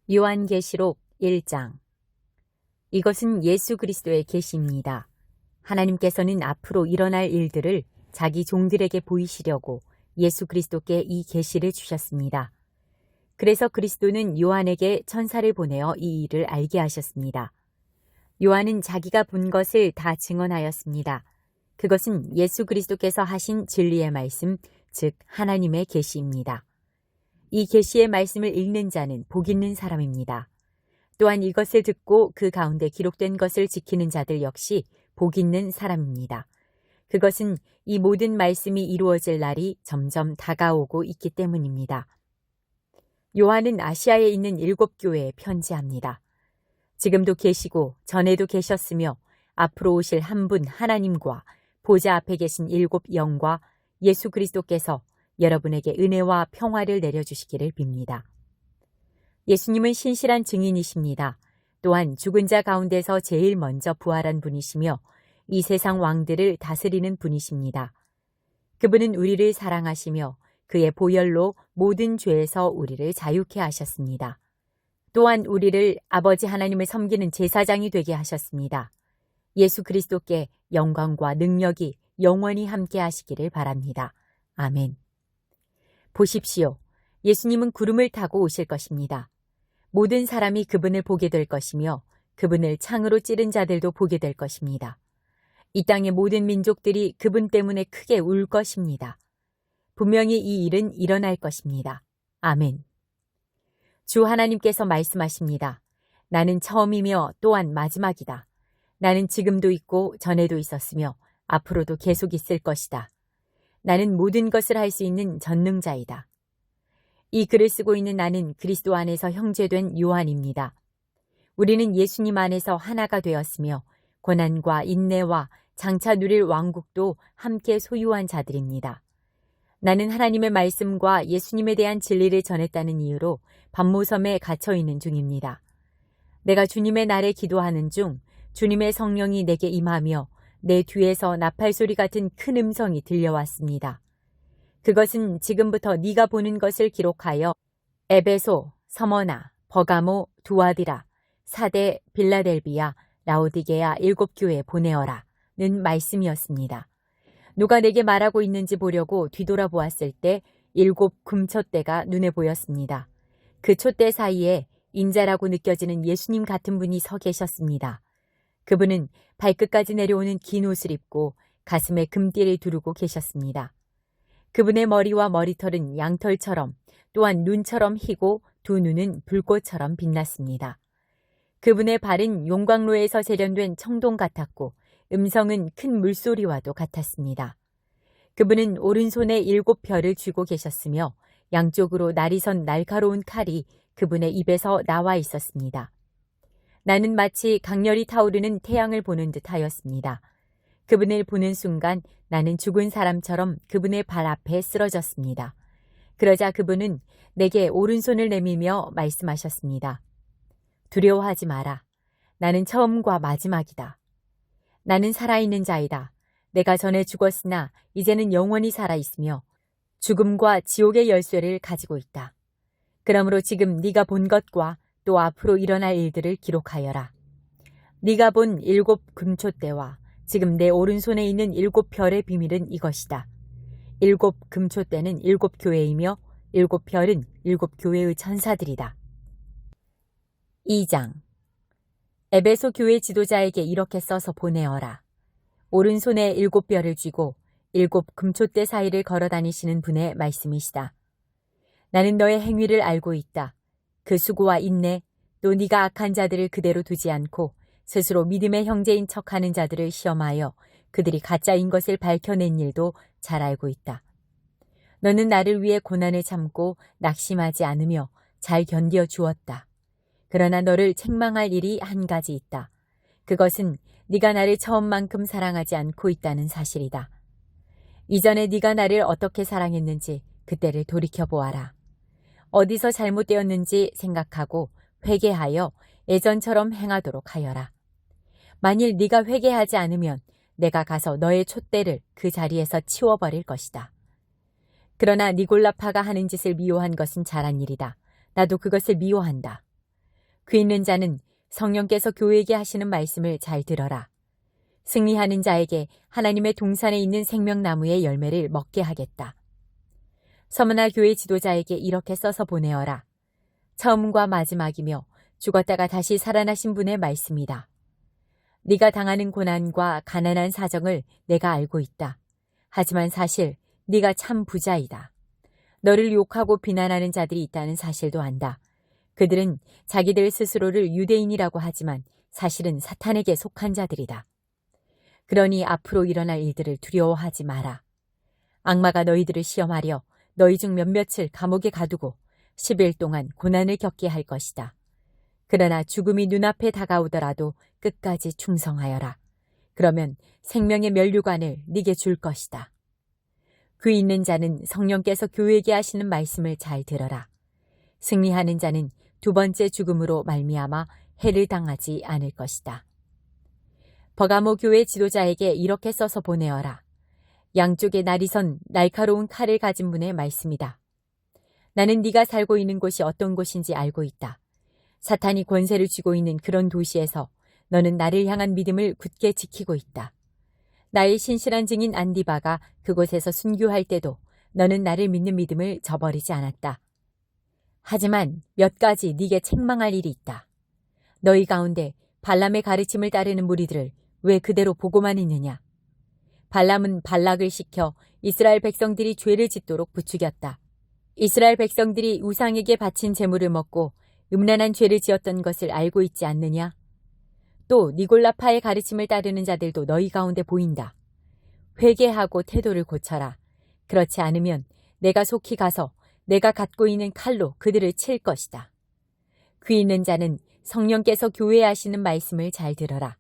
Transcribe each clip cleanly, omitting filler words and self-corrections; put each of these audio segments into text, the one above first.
요한계시록 1장. 이것은 예수 그리스도의 계시입니다. 하나님께서는 앞으로 일어날 일들을 자기 종들에게 보이시려고 예수 그리스도께 이 계시를 주셨습니다. 그래서 그리스도는 요한에게 천사를 보내어 이 일을 알게 하셨습니다. 요한은 자기가 본 것을 다 증언하였습니다. 그것은 예수 그리스도께서 하신 진리의 말씀, 즉 하나님의 계시입니다. 이 계시의 말씀을 읽는 자는 복 있는 사람입니다. 또한 이것을 듣고 그 가운데 기록된 것을 지키는 자들 역시 복 있는 사람입니다. 그것은 이 모든 말씀이 이루어질 날이 점점 다가오고 있기 때문입니다. 요한은 아시아에 있는 7교회에 편지합니다. 지금도 계시고 전에도 계셨으며 앞으로 오실 한 분 하나님과 보좌 앞에 계신 7 영과 예수 그리스도께서 여러분에게 은혜와 평화를 내려주시기를 빕니다. 예수님은 신실한 증인이십니다. 또한 죽은 자 가운데서 제일 먼저 부활한 분이시며 이 세상 왕들을 다스리는 분이십니다. 그분은 우리를 사랑하시며 그의 보혈로 모든 죄에서 우리를 자유케 하셨습니다. 또한 우리를 아버지 하나님을 섬기는 제사장이 되게 하셨습니다. 예수 그리스도께 영광과 능력이 영원히 함께 하시기를 바랍니다. 아멘. 보십시오. 예수님은 구름을 타고 오실 것입니다. 모든 사람이 그분을 보게 될 것이며 그분을 창으로 찌른 자들도 보게 될 것입니다. 이 땅의 모든 민족들이 그분 때문에 크게 울 것입니다. 분명히 이 일은 일어날 것입니다. 아멘. 주 하나님께서 말씀하십니다. 나는 처음이며 또한 마지막이다. 나는 지금도 있고 전에도 있었으며 앞으로도 계속 있을 것이다. 나는 모든 것을 할 수 있는 전능자이다. 이 글을 쓰고 있는 나는 그리스도 안에서 형제된 요한입니다. 우리는 예수님 안에서 하나가 되었으며 고난과 인내와 장차 누릴 왕국도 함께 소유한 자들입니다. 나는 하나님의 말씀과 예수님에 대한 진리를 전했다는 이유로 반모섬에 갇혀 있는 중입니다. 내가 주님의 날에 기도하는 중 주님의 성령이 내게 임하며 내 뒤에서 나팔소리 같은 큰 음성이 들려왔습니다. 그것은 지금부터 네가 보는 것을 기록하여 에베소, 서머나, 버가모, 두아디라, 사데, 빌라델비아, 라오디게아 7교회에 보내어라 는 말씀이었습니다. 누가 내게 말하고 있는지 보려고 뒤돌아보았을 때 7 금촛대가 눈에 보였습니다. 그 촛대 사이에 인자라고 느껴지는 예수님 같은 분이 서 계셨습니다. 그분은 발끝까지 내려오는 긴 옷을 입고 가슴에 금띠를 두르고 계셨습니다. 그분의 머리와 머리털은 양털처럼 또한 눈처럼 희고 두 눈은 불꽃처럼 빛났습니다. 그분의 발은 용광로에서 세련된 청동 같았고 음성은 큰 물소리와도 같았습니다. 그분은 오른손에 7 별을 쥐고 계셨으며 양쪽으로 날이 선 날카로운 칼이 그분의 입에서 나와 있었습니다. 나는 마치 강렬히 타오르는 태양을 보는 듯 하였습니다. 그분을 보는 순간 나는 죽은 사람처럼 그분의 발 앞에 쓰러졌습니다. 그러자 그분은 내게 오른손을 내밀며 말씀하셨습니다. 두려워하지 마라. 나는 처음과 마지막이다. 나는 살아있는 자이다. 내가 전에 죽었으나 이제는 영원히 살아있으며 죽음과 지옥의 열쇠를 가지고 있다. 그러므로 지금 네가 본 것과 또 앞으로 일어날 일들을 기록하여라. 네가 본 7 금촛대와 지금 내 오른손에 있는 7 별의 비밀은 이것이다. 7 금촛대는 7 교회이며 7 별은 7 교회의 천사들이다. 2장. 에베소 교회 지도자에게 이렇게 써서 보내어라. 오른손에 7 별을 쥐고 7 금촛대 사이를 걸어다니시는 분의 말씀이시다. 나는 너의 행위를 알고 있다. 그 수고와 인내, 또 네가 악한 자들을 그대로 두지 않고 스스로 믿음의 형제인 척하는 자들을 시험하여 그들이 가짜인 것을 밝혀낸 일도 잘 알고 있다. 너는 나를 위해 고난을 참고 낙심하지 않으며 잘 견뎌 주었다. 그러나 너를 책망할 일이 한 가지 있다. 그것은 네가 나를 처음만큼 사랑하지 않고 있다는 사실이다. 이전에 네가 나를 어떻게 사랑했는지 그때를 돌이켜보아라. 어디서 잘못되었는지 생각하고 회개하여 예전처럼 행하도록 하여라. 만일 네가 회개하지 않으면 내가 가서 너의 촛대를 그 자리에서 치워버릴 것이다. 그러나 니골라파가 하는 짓을 미워한 것은 잘한 일이다. 나도 그것을 미워한다. 귀 있는 자는 성령께서 교회에게 하시는 말씀을 잘 들어라. 승리하는 자에게 하나님의 동산에 있는 생명나무의 열매를 먹게 하겠다. 서머나 교회 지도자에게 이렇게 써서 보내어라. 처음과 마지막이며 죽었다가 다시 살아나신 분의 말씀이다. 네가 당하는 고난과 가난한 사정을 내가 알고 있다. 하지만 사실 네가 참 부자이다. 너를 욕하고 비난하는 자들이 있다는 사실도 안다. 그들은 자기들 스스로를 유대인이라고 하지만 사실은 사탄에게 속한 자들이다. 그러니 앞으로 일어날 일들을 두려워하지 마라. 악마가 너희들을 시험하려 너희 중 몇몇을 감옥에 가두고 10일 동안 고난을 겪게 할 것이다. 그러나 죽음이 눈앞에 다가오더라도 끝까지 충성하여라. 그러면 생명의 면류관을 네게 줄 것이다. 귀 있는 자는 성령께서 교회에게 하시는 말씀을 잘 들어라. 승리하는 자는 두 번째 죽음으로 말미암아 해를 당하지 않을 것이다. 버가모 교회 지도자에게 이렇게 써서 보내어라. 양쪽에 날이 선 날카로운 칼을 가진 분의 말씀이다. 나는 네가 살고 있는 곳이 어떤 곳인지 알고 있다. 사탄이 권세를 쥐고 있는 그런 도시에서 너는 나를 향한 믿음을 굳게 지키고 있다. 나의 신실한 증인 안디바가 그곳에서 순교할 때도 너는 나를 믿는 믿음을 저버리지 않았다. 하지만 몇 가지 네게 책망할 일이 있다. 너희 가운데 발람의 가르침을 따르는 무리들을 왜 그대로 보고만 있느냐? 발람은 발락을 시켜 이스라엘 백성들이 죄를 짓도록 부추겼다. 이스라엘 백성들이 우상에게 바친 제물을 먹고 음란한 죄를 지었던 것을 알고 있지 않느냐? 또 니골라파의 가르침을 따르는 자들도 너희 가운데 보인다. 회개하고 태도를 고쳐라. 그렇지 않으면 내가 속히 가서 내가 갖고 있는 칼로 그들을 칠 것이다. 귀 있는 자는 성령께서 교회에 하시는 말씀을 잘 들어라.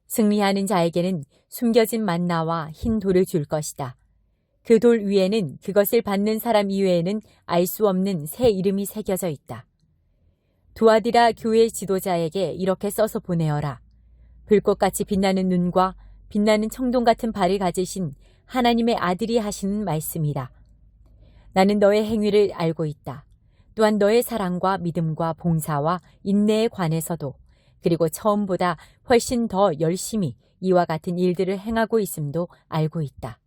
승리하는 자에게는 숨겨진 만나와 흰 돌을 줄 것이다. 그 돌 위에는 그것을 받는 사람 이외에는 알 수 없는 새 이름이 새겨져 있다. 두아디라 교회 지도자에게 이렇게 써서 보내어라. 불꽃같이 빛나는 눈과 빛나는 청동 같은 발을 가지신 하나님의 아들이 하시는 말씀이다. 나는 너의 행위를 알고 있다. 또한 너의 사랑과 믿음과 봉사와 인내에 관해서도 그리고 처음보다 훨씬 더 열심히 이와 같은 일들을 행하고 있음도 알고 있다.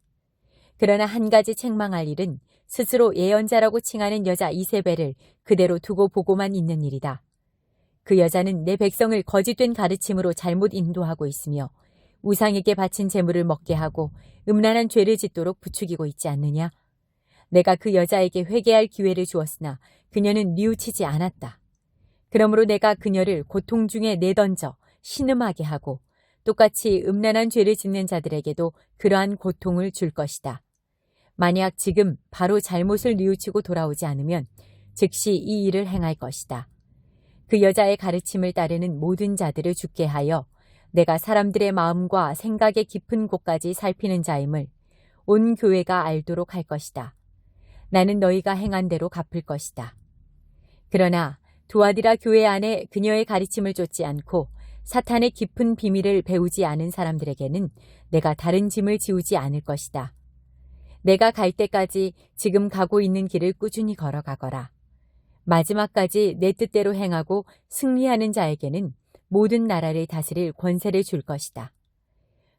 그러나 한 가지 책망할 일은 스스로 예언자라고 칭하는 여자 이세벨을 그대로 두고 보고만 있는 일이다. 그 여자는 내 백성을 거짓된 가르침으로 잘못 인도하고 있으며 우상에게 바친 제물을 먹게 하고 음란한 죄를 짓도록 부추기고 있지 않느냐? 내가 그 여자에게 회개할 기회를 주었으나 그녀는 뉘우치지 않았다. 그러므로 내가 그녀를 고통 중에 내던져 신음하게 하고 똑같이 음란한 죄를 짓는 자들에게도 그러한 고통을 줄 것이다. 만약 지금 바로 잘못을 뉘우치고 돌아오지 않으면 즉시 이 일을 행할 것이다. 그 여자의 가르침을 따르는 모든 자들을 죽게 하여 내가 사람들의 마음과 생각의 깊은 곳까지 살피는 자임을 온 교회가 알도록 할 것이다. 나는 너희가 행한 대로 갚을 것이다. 그러나 두아디라 교회 안에 그녀의 가르침을 쫓지 않고 사탄의 깊은 비밀을 배우지 않은 사람들에게는 내가 다른 짐을 지우지 않을 것이다. 내가 갈 때까지 지금 가고 있는 길을 꾸준히 걸어가거라. 마지막까지 내 뜻대로 행하고 승리하는 자에게는 모든 나라를 다스릴 권세를 줄 것이다.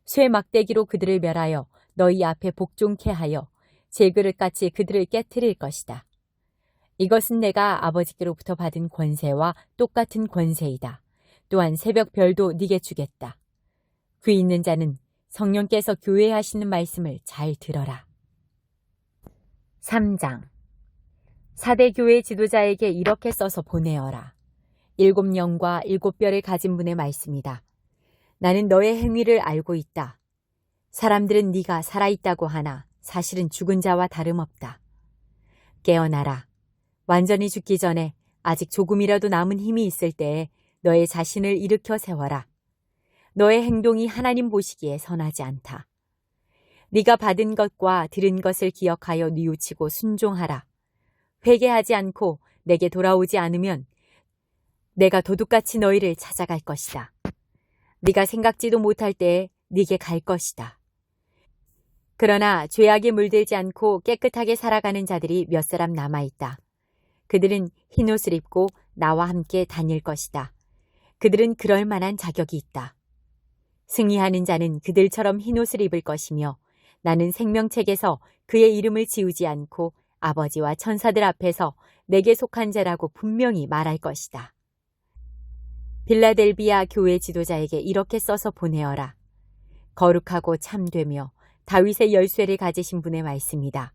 쇠 막대기로 그들을 멸하여 너희 앞에 복종케 하여 질그릇같이 그들을 깨트릴 것이다. 이것은 내가 아버지께로부터 받은 권세와 똑같은 권세이다. 또한 새벽 별도 네게 주겠다. 귀 있는 자는 성령께서 교회에 하시는 말씀을 잘 들어라. 3장. 사대 교회 지도자에게 이렇게 써서 보내어라. 7영과 7뼈를 가진 분의 말씀이다. 나는 너의 행위를 알고 있다. 사람들은 네가 살아있다고 하나 사실은 죽은 자와 다름없다. 깨어나라. 완전히 죽기 전에 아직 조금이라도 남은 힘이 있을 때에 너의 자신을 일으켜 세워라. 너의 행동이 하나님 보시기에 선하지 않다. 네가 받은 것과 들은 것을 기억하여 뉘우치고 순종하라. 회개하지 않고 내게 돌아오지 않으면 내가 도둑같이 너희를 찾아갈 것이다. 네가 생각지도 못할 때에 네게 갈 것이다. 그러나 죄악에 물들지 않고 깨끗하게 살아가는 자들이 몇 사람 남아있다. 그들은 흰옷을 입고 나와 함께 다닐 것이다. 그들은 그럴 만한 자격이 있다. 승리하는 자는 그들처럼 흰옷을 입을 것이며 나는 생명책에서 그의 이름을 지우지 않고 아버지와 천사들 앞에서 내게 속한 자라고 분명히 말할 것이다. 빌라델비아 교회 지도자에게 이렇게 써서 보내어라. 거룩하고 참되며 다윗의 열쇠를 가지신 분의 말씀이다.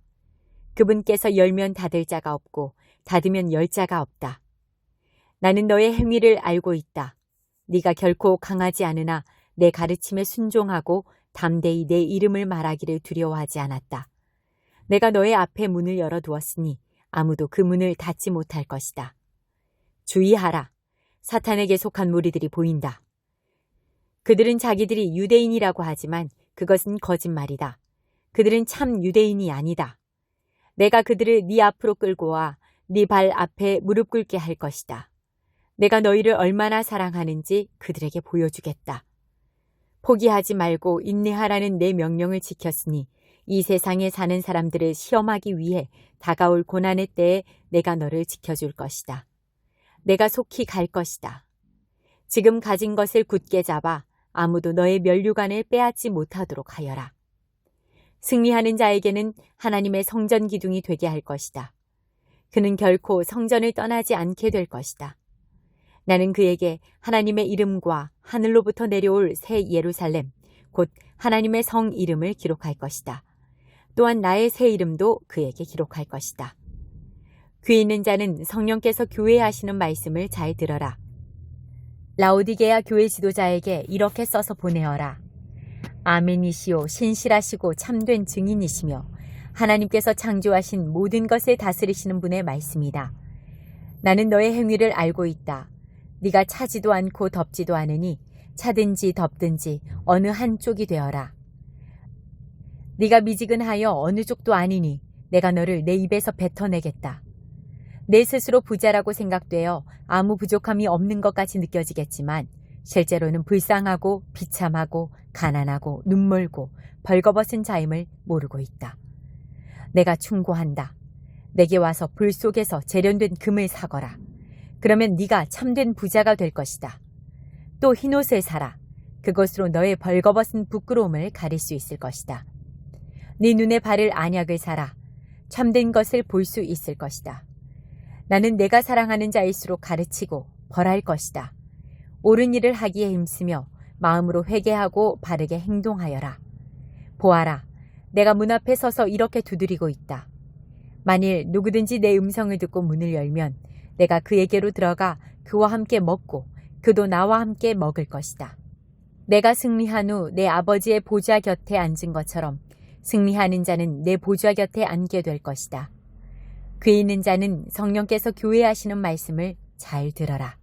그분께서 열면 닫을 자가 없고 닫으면 열 자가 없다. 나는 너의 행위를 알고 있다. 네가 결코 강하지 않으나 내 가르침에 순종하고 담대히 내 이름을 말하기를 두려워하지 않았다. 내가 너의 앞에 문을 열어두었으니 아무도 그 문을 닫지 못할 것이다. 주의하라. 사탄에게 속한 무리들이 보인다. 그들은 자기들이 유대인이라고 하지만 그것은 거짓말이다. 그들은 참 유대인이 아니다. 내가 그들을 네 앞으로 끌고 와 네 발 앞에 무릎 꿇게 할 것이다. 내가 너희를 얼마나 사랑하는지 그들에게 보여주겠다. 포기하지 말고 인내하라는 내 명령을 지켰으니 이 세상에 사는 사람들을 시험하기 위해 다가올 고난의 때에 내가 너를 지켜줄 것이다. 내가 속히 갈 것이다. 지금 가진 것을 굳게 잡아 아무도 너의 면류관을 빼앗지 못하도록 하여라. 승리하는 자에게는 하나님의 성전 기둥이 되게 할 것이다. 그는 결코 성전을 떠나지 않게 될 것이다. 나는 그에게 하나님의 이름과 하늘로부터 내려올 새 예루살렘, 곧 하나님의 성 이름을 기록할 것이다. 또한 나의 새 이름도 그에게 기록할 것이다. 귀 있는 자는 성령께서 교회에 하시는 말씀을 잘 들어라. 라오디게아 교회 지도자에게 이렇게 써서 보내어라. 아멘이시오 신실하시고 참된 증인이시며 하나님께서 창조하신 모든 것을 다스리시는 분의 말씀이다. 나는 너의 행위를 알고 있다. 네가 차지도 않고 덥지도 않으니 차든지 덥든지 어느 한쪽이 되어라. 네가 미지근하여 어느 쪽도 아니니 내가 너를 내 입에서 뱉어내겠다. 내 스스로 부자라고 생각되어 아무 부족함이 없는 것 같이 느껴지겠지만 실제로는 불쌍하고 비참하고 가난하고 눈멀고 벌거벗은 자임을 모르고 있다. 내가 충고한다. 내게 와서 불 속에서 재련된 금을 사거라. 그러면 네가 참된 부자가 될 것이다. 또 흰옷을 사라. 그것으로 너의 벌거벗은 부끄러움을 가릴 수 있을 것이다. 네 눈에 바를 안약을 사라. 참된 것을 볼 수 있을 것이다. 나는 내가 사랑하는 자일수록 가르치고 벌할 것이다. 옳은 일을 하기에 힘쓰며 마음으로 회개하고 바르게 행동하여라. 보아라. 내가 문 앞에 서서 이렇게 두드리고 있다. 만일 누구든지 내 음성을 듣고 문을 열면 내가 그에게로 들어가 그와 함께 먹고 그도 나와 함께 먹을 것이다. 내가 승리한 후 내 아버지의 보좌 곁에 앉은 것처럼 승리하는 자는 내 보좌 곁에 앉게 될 것이다. 귀 있는 자는 성령께서 교회하시는 말씀을 잘 들어라.